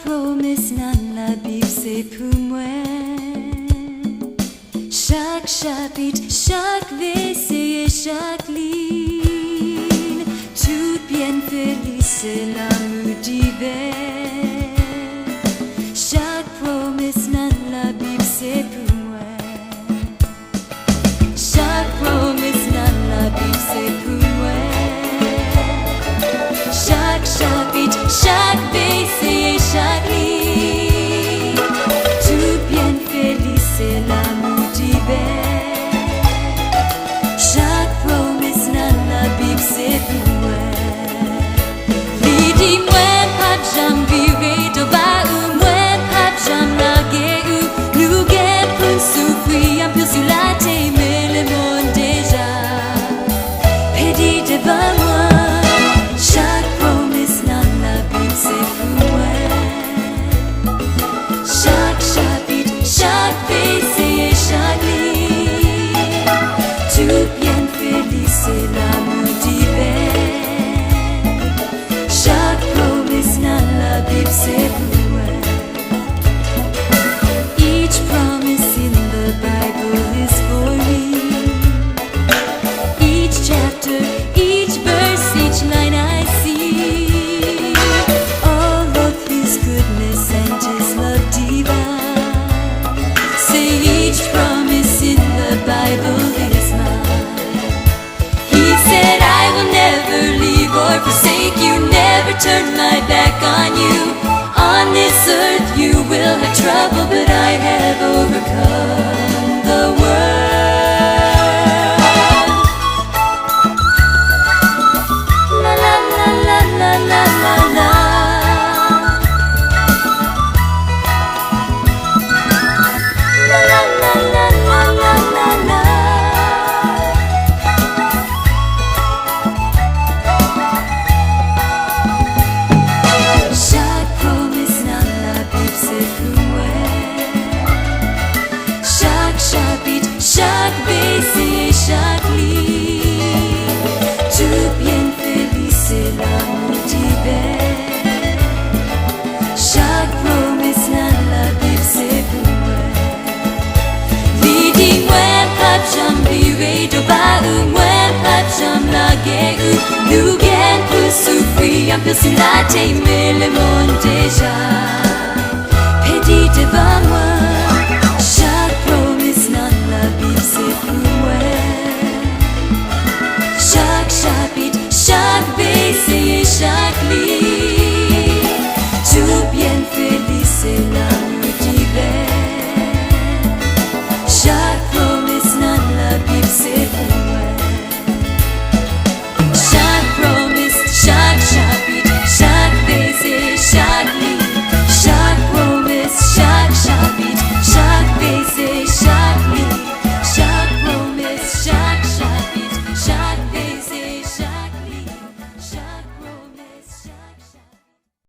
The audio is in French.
pwomès nan labib c'est mwen. Chaque chapitre, chaque WC et chaque ligne, tout bien felice l'amour divin. Chaque pwomès nan labib c'est mwen. Chaque pwomès nan labib c'est mwen. Chaque chapitre, chaque WC et chaque ligne, tout bien felice l'amour divin. Chaque pwomès nan labib c'est mwen. Li di mwen pat jam vire do ba ou mwen pat jam lage ou nou gen pou soufri un peu sur la terre mais le monde déjà pedi devant moi. Chaque pwomès nan labib c'est mwen. Chaque chapitre, chaque WC et chaque ligne, tout bien felice l'amour divin. Chaque pwomès nan labib c'est mwen. Each promise in the Bible is for me. Each chapter, each verse, each line I see, all of His goodness and His love divine. Say each promise in the Bible is mine. He said I will never leave or forsake you, never turn my back on you. On this earth you will have trouble, but I have overcome the world. La la la la la la la la. La la la la la la la la. Chaque pwomès nan labib c'est mwen. Chaque chapitre, chaque WC et chaque ligne, tout bien felice l'amour divin. Chaque pwomès nan labib c'est mwen. Li di mwen pat jam vire do ba ou mwen pat jam lage ou nou gen pou soufri un peu sur la terre mais le monde déjà pedi devant moi.